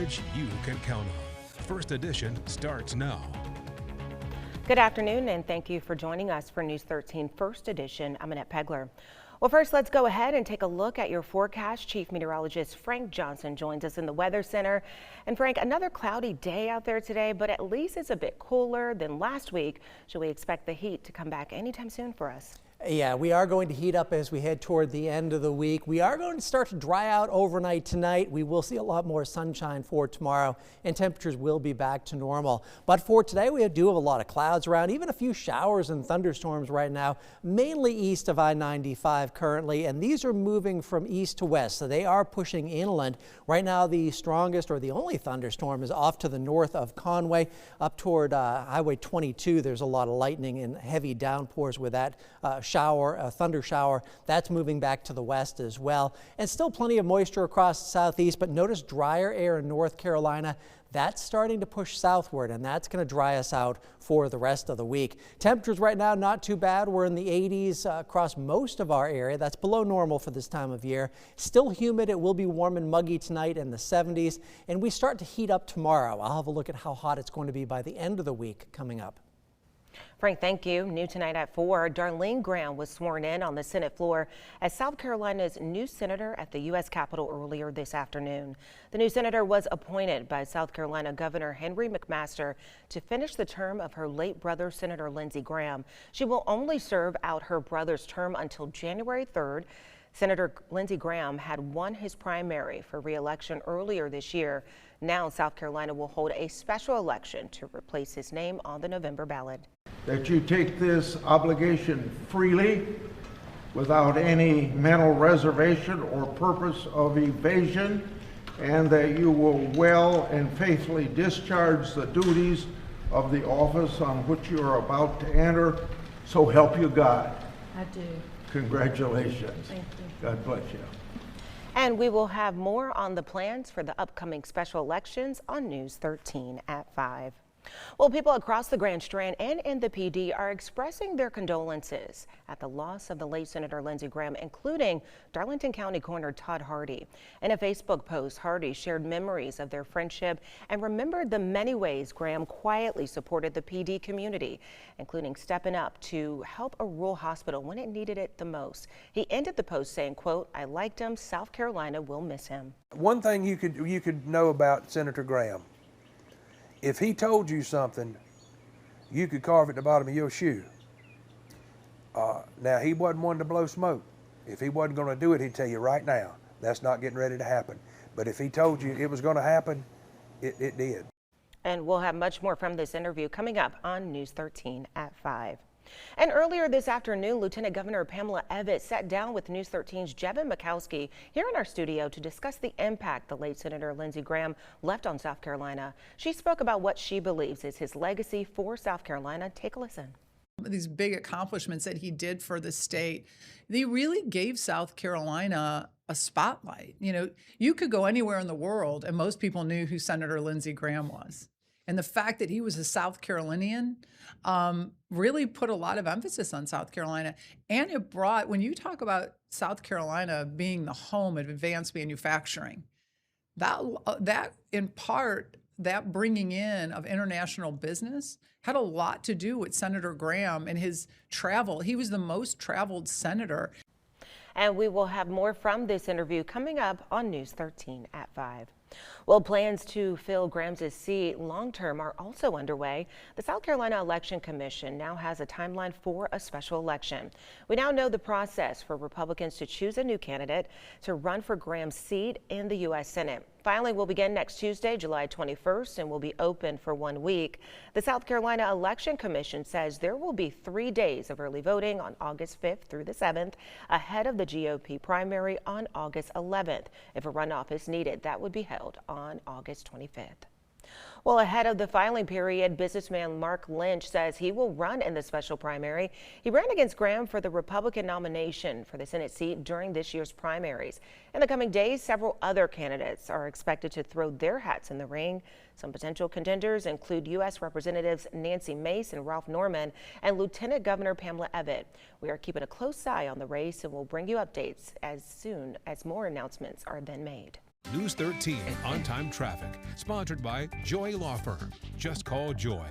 coverage you can count on. First Edition starts now. Good afternoon, and thank you for joining us for News 13 First Edition. I'm Annette Pegler. Well, first, let's go ahead and take a look at your forecast. Chief Meteorologist Frank Johnson joins us in the Weather Center. And Frank, another cloudy day out there today, but at least it's a bit cooler than last week. Should we expect the heat to come back anytime soon for us? Yeah, we are going to heat up as we head toward the end of the week. We are going to start to dry out overnight tonight. We will see a lot more sunshine for tomorrow, and temperatures will be back to normal. But for today, we do have a lot of clouds around, even a few showers and thunderstorms right now, mainly east of I-95 currently, and these are moving from east to west, so they are pushing inland. Right now, the strongest or the only thunderstorm is off to the north of Conway, up toward Highway 22. There's a lot of lightning and heavy downpours with that thunder shower. That's moving back to the west as well. And still plenty of moisture across the southeast, but notice drier air in North Carolina. That's starting to push southward, and that's going to dry us out for the rest of the week. Temperatures right now not too bad. We're in the 80s across most of our area. That's below normal for this time of year. Still humid. It will be warm and muggy tonight in the 70s, and we start to heat up tomorrow. I'll have a look at how hot it's going to be by the end of the week coming up. Frank, thank you. New tonight at 4, Darlene Graham was sworn in on the Senate floor as South Carolina's new senator at the U.S. Capitol earlier this afternoon. The new senator was appointed by South Carolina Governor Henry McMaster to finish the term of her late brother, Senator Lindsey Graham. She will only serve out her brother's term until January 3rd. Senator Lindsey Graham had won his primary for re-election earlier this year. Now South Carolina will hold a special election to replace his name on the November ballot. That you take this obligation freely, without any mental reservation or purpose of evasion, and that you will well and faithfully discharge the duties of the office on which you are about to enter. So help you God. I do. Congratulations. Thank you. God bless you. And we will have more on the plans for the upcoming special elections on News 13 at 5. Well, people across the Grand Strand and in the PD are expressing their condolences at the loss of the late Senator Lindsey Graham, including Darlington County Coroner Todd Hardy. In a Facebook post, Hardy shared memories of their friendship and remembered the many ways Graham quietly supported the PD community, including stepping up to help a rural hospital when it needed it the most. He ended the post saying, quote, "I liked him. South Carolina will miss him." One thing you could know about Senator Graham, if he told you something, you could carve it at the bottom of your shoe. Now, he wasn't one to blow smoke. If he wasn't going to do it, he'd tell you right now, that's not getting ready to happen. But if he told you it was going to happen, it did. And we'll have much more from this interview coming up on News 13 at 5. And earlier this afternoon, Lieutenant Governor Pamela Evette sat down with News 13's Jevin Mikowski here in our studio to discuss the impact the late Senator Lindsey Graham left on South Carolina. She spoke about what she believes is his legacy for South Carolina. Take a listen. These big accomplishments that he did for the state, they really gave South Carolina a spotlight. You know, you could go anywhere in the world and most people knew who Senator Lindsey Graham was. And the fact that he was a South Carolinian really put a lot of emphasis on South Carolina. And it brought, when you talk about South Carolina being the home of advanced manufacturing, that in part, that bringing in of international business had a lot to do with Senator Graham and his travel. He was the most traveled senator. And we will have more from this interview coming up on News 13 at 5. Well, plans to fill Graham's seat long-term are also underway. The South Carolina Election Commission now has a timeline for a special election. We now know the process for Republicans to choose a new candidate to run for Graham's seat in the U.S. Senate. Filing will begin next Tuesday, July 21st, and will be open for 1 week. The South Carolina Election Commission says there will be 3 days of early voting on August 5th through the 7th, ahead of the GOP primary on August 11th. If a runoff is needed, that would be held on August 25th. Well, ahead of the filing period, businessman Mark Lynch says he will run in the special primary. He ran against Graham for the Republican nomination for the Senate seat during this year's primaries. In the coming days, several other candidates are expected to throw their hats in the ring. Some potential contenders include U.S. Representatives Nancy Mace and Ralph Norman and Lieutenant Governor Pamela Evette. We are keeping a close eye on the race and will bring you updates as soon as more announcements are then made. News 13 on-time traffic, sponsored by Joy Law Firm. Just call Joy.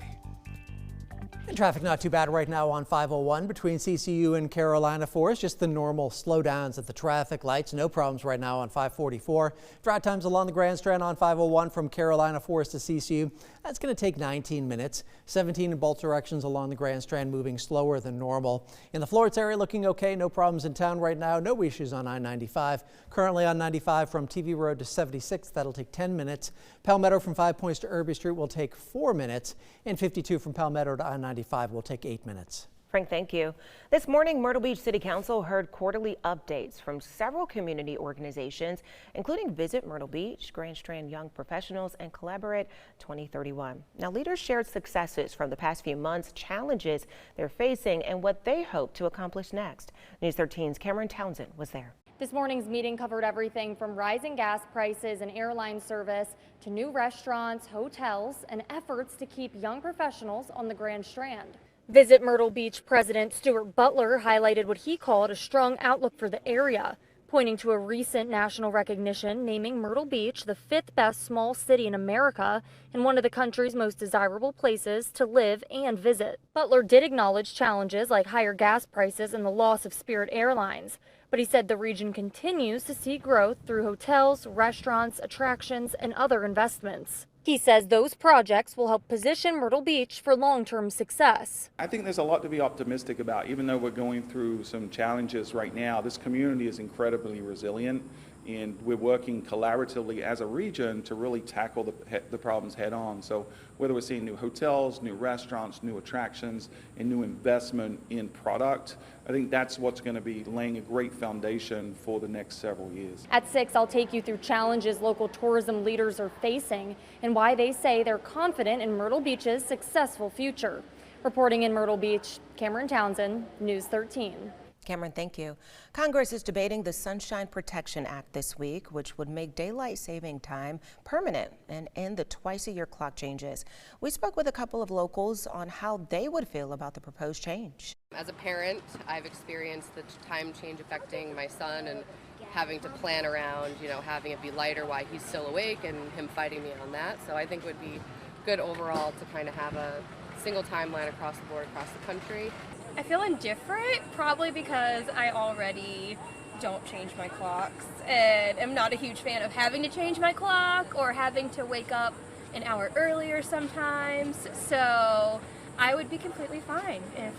And traffic not too bad right now on 501 between CCU and Carolina Forest. Just the normal slowdowns at the traffic lights. No problems right now on 544. Drive times along the Grand Strand on 501 from Carolina Forest to CCU. That's going to take 19 minutes. 17 in both directions along the Grand Strand, moving slower than normal. In the Florence area, looking okay. No problems in town right now. No issues on I-95. Currently on 95 from TV Road to 76. That'll take 10 minutes. Palmetto from 5 Points to Irby Street will take 4 minutes. And 52 from Palmetto to I-95 will take 8 minutes. Frank, thank you. This morning, Myrtle Beach City Council heard quarterly updates from several community organizations, including Visit Myrtle Beach, Grand Strand Young Professionals, and Collaborate 2031. Now, leaders shared successes from the past few months, challenges they're facing, and what they hope to accomplish next. News 13's Cameron Townsend was there. This morning's meeting covered everything from rising gas prices and airline service to new restaurants, hotels, and efforts to keep young professionals on the Grand Strand. Visit Myrtle Beach President Stuart Butler highlighted what he called a strong outlook for the area, pointing to a recent national recognition naming Myrtle Beach the 5th best small city in America and one of the country's most desirable places to live and visit. Butler did acknowledge challenges like higher gas prices and the loss of Spirit Airlines, but he said the region continues to see growth through hotels, restaurants, attractions, and other investments. He says those projects will help position Myrtle Beach for long-term success. I think there's a lot to be optimistic about. Even though we're going through some challenges right now, this community is incredibly resilient, and we're working collaboratively as a region to really tackle the problems head on. So whether we're seeing new hotels, new restaurants, new attractions, and new investment in product, I think that's what's going to be laying a great foundation for the next several years. At 6, I'll take you through challenges local tourism leaders are facing and why they say they're confident in Myrtle Beach's successful future. Reporting in Myrtle Beach, Cameron Townsend, News 13. Cameron, thank you. Congress is debating the Sunshine Protection Act this week, which would make daylight saving time permanent and end the twice-a-year clock changes. We spoke with a couple of locals on how they would feel about the proposed change. As a parent, I've experienced the time change affecting my son and having to plan around, having it be lighter while he's still awake and him fighting me on that. So I think it would be good overall to kind of have a single timeline across the board, across the country. I feel indifferent, probably because I already don't change my clocks and I'm not a huge fan of having to change my clock or having to wake up an hour earlier sometimes. So I would be completely fine if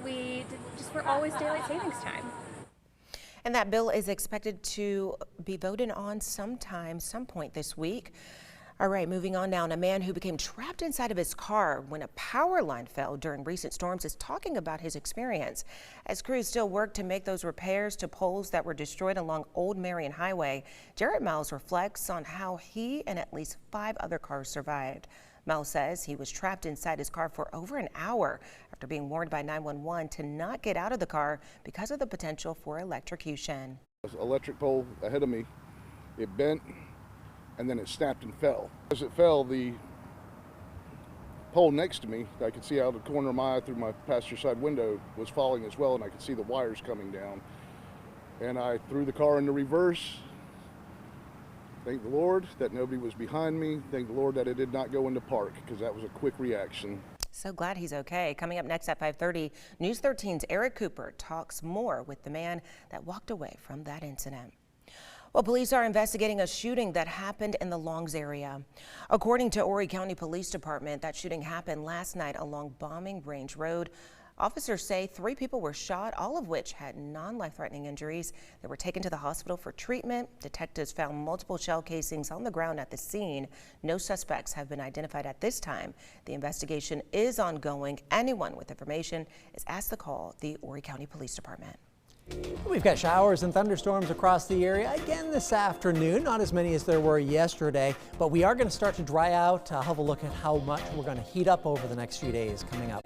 we just were always daylight savings time. And that bill is expected to be voted on some point this week. All right, moving on now. And a man who became trapped inside of his car when a power line fell during recent storms is talking about his experience. As crews still work to make those repairs to poles that were destroyed along Old Marion Highway, Jarrett Miles reflects on how he and at least 5 other cars survived. Miles says he was trapped inside his car for over an hour after being warned by 911 to not get out of the car because of the potential for electrocution. There was an electric pole ahead of me. It bent, and then it snapped and fell. As it fell, the pole next to me, I could see out of the corner of my eye through my passenger side window, was falling as well, and I could see the wires coming down. And I threw the car into reverse. Thank the Lord that nobody was behind me. Thank the Lord that it did not go into park, because that was a quick reaction. So glad he's okay. Coming up next at 5:30, News 13's Eric Cooper talks more with the man that walked away from that incident. Well, police are investigating a shooting that happened in the Longs area. According to Horry County Police Department, that shooting happened last night along Bombing Range Road. Officers say 3 people were shot, all of which had non-life-threatening injuries. They were taken to the hospital for treatment. Detectives found multiple shell casings on the ground at the scene. No suspects have been identified at this time. The investigation is ongoing. Anyone with information is asked to call the Horry County Police Department. We've got showers and thunderstorms across the area again this afternoon. Not as many as there were yesterday, but we are going to start to dry out. Have a look at how much we're going to heat up over the next few days coming up.